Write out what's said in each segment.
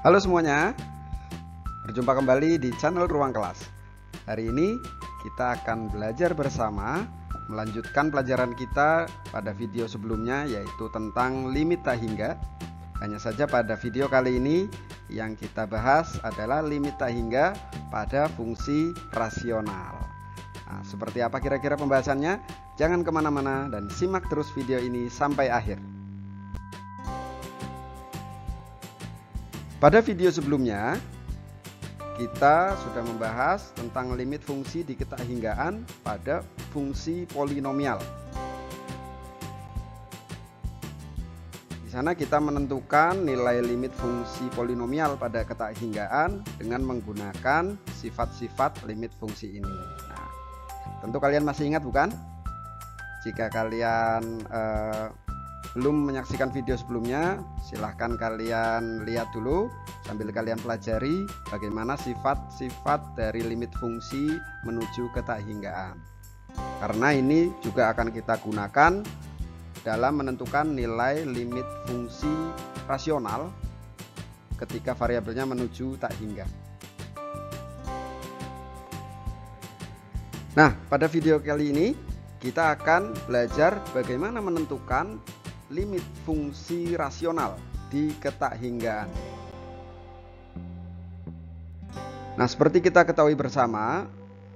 Halo semuanya, berjumpa kembali di channel Ruang Kelas. Hari ini kita akan belajar bersama, melanjutkan pelajaran kita pada video sebelumnya, yaitu tentang limit tak hingga. Hanya saja pada video kali ini yang kita bahas adalah limit tak hingga pada fungsi rasional. Nah, seperti apa kira-kira pembahasannya? Jangan kemana-mana dan simak terus video ini sampai akhir. Pada video sebelumnya kita sudah membahas tentang limit fungsi di ketakhinggaan pada fungsi polinomial. Di sana kita menentukan nilai limit fungsi polinomial pada ketakhinggaan dengan menggunakan sifat-sifat limit fungsi ini. Nah, tentu kalian masih ingat bukan? Jika kalian belum menyaksikan video sebelumnya, silahkan kalian lihat dulu sambil kalian pelajari bagaimana sifat-sifat dari limit fungsi menuju ketakhinggaan. Karena ini juga akan kita gunakan dalam menentukan nilai limit fungsi rasional ketika variabelnya menuju tak hingga. Nah, pada video kali ini kita akan belajar bagaimana menentukan limit fungsi rasional di ketakhinggaan. Nah, seperti kita ketahui bersama,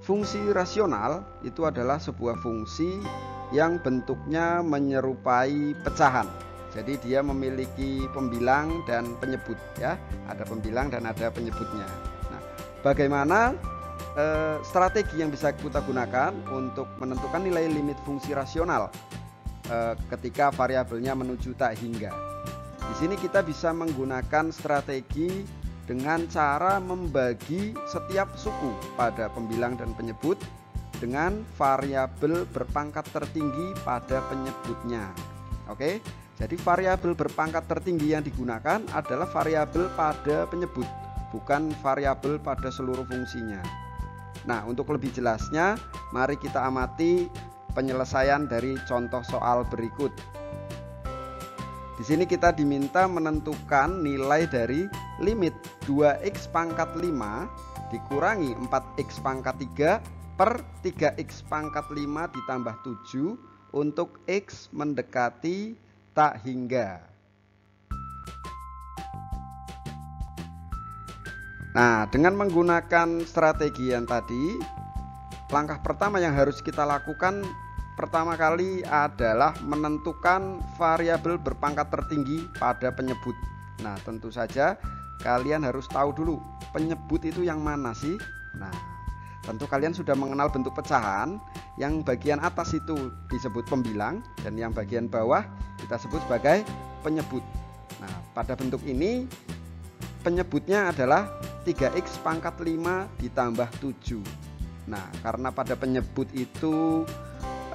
fungsi rasional itu adalah sebuah fungsi yang bentuknya menyerupai pecahan. Jadi dia memiliki pembilang dan penyebut, ya. Ada pembilang dan ada penyebutnya. Nah, bagaimana strategi yang bisa kita gunakan untuk menentukan nilai limit fungsi rasional ketika variabelnya menuju tak hingga? Di sini kita bisa menggunakan strategi dengan cara membagi setiap suku pada pembilang dan penyebut dengan variabel berpangkat tertinggi pada penyebutnya. Oke, jadi variabel berpangkat tertinggi yang digunakan adalah variabel pada penyebut, bukan variabel pada seluruh fungsinya. Nah, untuk lebih jelasnya, mari kita amati penyelesaian dari contoh soal berikut. Di sini kita diminta menentukan nilai dari limit 2x pangkat 5 dikurangi 4x pangkat 3 per 3x pangkat 5 ditambah 7 untuk x mendekati tak hingga. Nah, dengan menggunakan strategi yang tadi, langkah pertama yang harus kita lakukan pertama kali adalah menentukan variabel berpangkat tertinggi pada penyebut. Nah, tentu saja kalian harus tahu dulu penyebut itu yang mana sih. Nah, tentu kalian sudah mengenal bentuk pecahan. Yang bagian atas itu disebut pembilang dan yang bagian bawah kita sebut sebagai penyebut. Nah, pada bentuk ini penyebutnya adalah 3x pangkat 5 ditambah 7. Nah, karena pada penyebut itu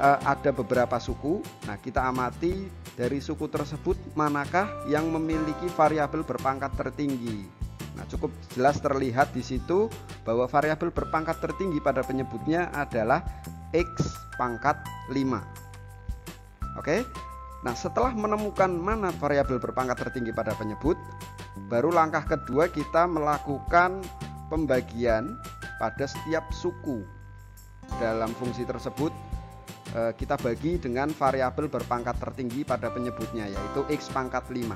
ada beberapa suku. Nah, kita amati dari suku tersebut manakah yang memiliki variabel berpangkat tertinggi. Nah, cukup jelas terlihat di situ bahwa variabel berpangkat tertinggi pada penyebutnya adalah x pangkat 5. Oke. Nah, setelah menemukan mana variabel berpangkat tertinggi pada penyebut, baru langkah kedua kita melakukan pembagian pada setiap suku dalam fungsi tersebut. Kita bagi dengan variabel berpangkat tertinggi pada penyebutnya, yaitu x pangkat 5.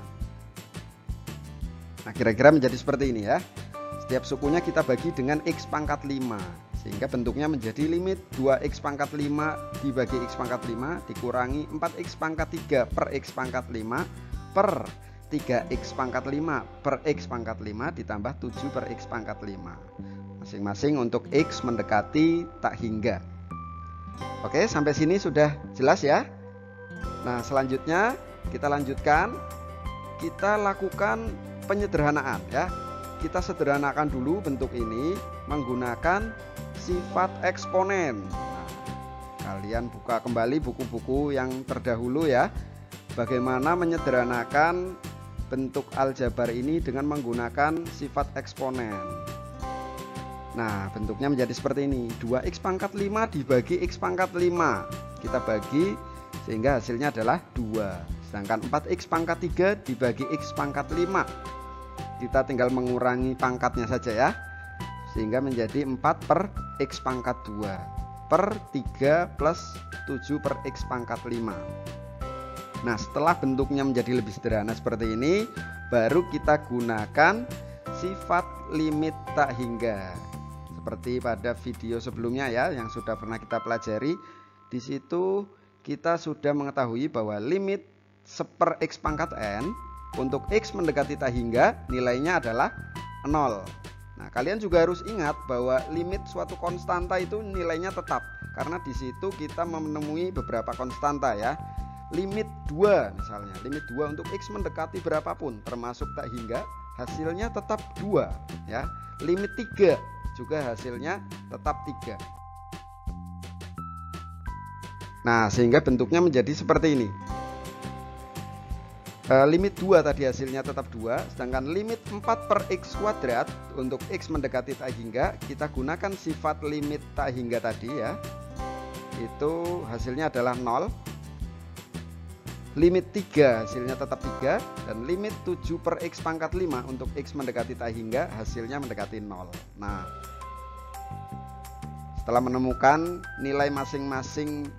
Nah, kira-kira menjadi seperti ini ya. Setiap sukunya kita bagi dengan x pangkat 5, sehingga bentuknya menjadi limit 2x pangkat 5 dibagi x pangkat 5 dikurangi 4x pangkat 3 per x pangkat 5 per 3x pangkat 5 per x pangkat 5 ditambah 7 per x pangkat 5. Masing-masing untuk x mendekati tak hingga. Oke, sampai sini sudah jelas ya. Nah, selanjutnya kita lanjutkan. Kita lakukan penyederhanaan ya. Kita sederhanakan dulu bentuk ini menggunakan sifat eksponen. Nah, kalian buka kembali buku-buku yang terdahulu ya. Bagaimana menyederhanakan bentuk aljabar ini dengan menggunakan sifat eksponen. Nah, bentuknya menjadi seperti ini. 2x pangkat 5 dibagi x pangkat 5. Kita bagi sehingga hasilnya adalah 2. Sedangkan 4x pangkat 3 dibagi x pangkat 5. kita tinggal mengurangi pangkatnya saja ya, sehingga menjadi 4 per X pangkat 2 per 3 plus 7 per X pangkat 5. Nah, setelah bentuknya menjadi lebih sederhana seperti ini, baru kita gunakan sifat limit tak hingga. Seperti pada video sebelumnya ya, yang sudah pernah kita pelajari. Di situ kita sudah mengetahui bahwa limit 1 per X pangkat N untuk X mendekati tak hingga nilainya adalah 0. Nah, kalian juga harus ingat bahwa limit suatu konstanta itu nilainya tetap, karena di situ kita menemui beberapa konstanta ya. Limit 2 misalnya, limit 2 untuk X mendekati berapapun termasuk tak hingga, hasilnya tetap 2 ya. Limit 3 juga hasilnya tetap 3. Nah, sehingga bentuknya menjadi seperti ini. Limit 2 tadi hasilnya tetap 2, sedangkan limit 4 per X kuadrat untuk X mendekati tak hingga, kita gunakan sifat limit tak hingga tadi ya, itu hasilnya adalah 0. Limit 3 hasilnya tetap 3, dan limit 7 per X pangkat 5 untuk X mendekati tak hingga, hasilnya mendekati 0. Nah, setelah menemukan nilai masing-masing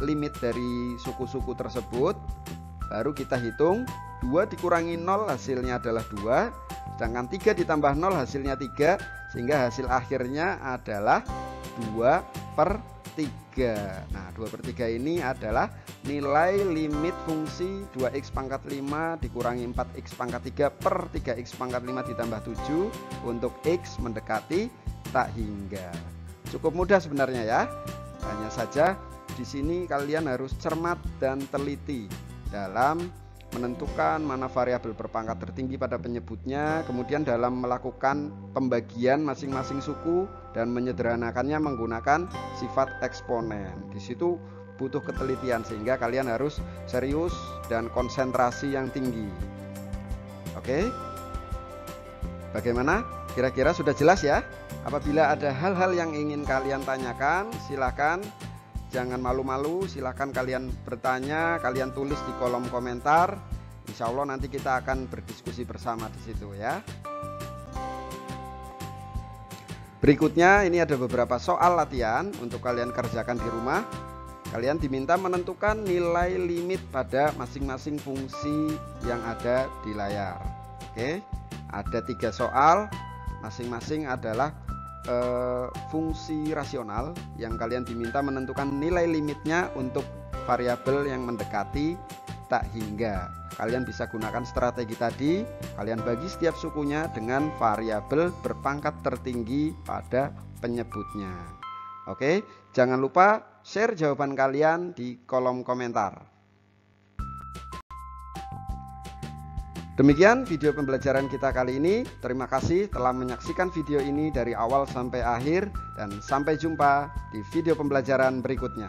limit dari suku-suku tersebut, baru kita hitung 2 dikurangi 0 hasilnya adalah 2, sedangkan 3 ditambah 0 hasilnya 3, sehingga hasil akhirnya adalah 2 per 3. Nah, 2 per 3 ini adalah nilai limit fungsi 2X pangkat 5 dikurangi 4X pangkat 3 per 3X pangkat 5 ditambah 7 untuk X mendekati tak hingga. Cukup mudah sebenarnya ya. Hanya saja di sini kalian harus cermat dan teliti dalam menentukan mana variabel berpangkat tertinggi pada penyebutnya, kemudian dalam melakukan pembagian masing-masing suku dan menyederhanakannya menggunakan sifat eksponen. Di situ butuh ketelitian, sehingga kalian harus serius dan konsentrasi yang tinggi. Oke? Bagaimana? Kira-kira sudah jelas ya? Apabila ada hal-hal yang ingin kalian tanyakan, silakan. Jangan malu-malu, silahkan kalian bertanya, kalian tulis di kolom komentar. Insya Allah nanti kita akan berdiskusi bersama di situ ya. Berikutnya ini ada beberapa soal latihan untuk kalian kerjakan di rumah. Kalian diminta menentukan nilai limit pada masing-masing fungsi yang ada di layar. Oke, ada 3 soal, masing-masing adalah fungsi rasional yang kalian diminta menentukan nilai limitnya untuk variabel yang mendekati tak hingga. Kalian bisa gunakan strategi tadi, kalian bagi setiap sukunya dengan variabel berpangkat tertinggi pada penyebutnya. Oke, jangan lupa share jawaban kalian di kolom komentar. Demikian video pembelajaran kita kali ini. Terima kasih telah menyaksikan video ini dari awal sampai akhir, dan sampai jumpa di video pembelajaran berikutnya.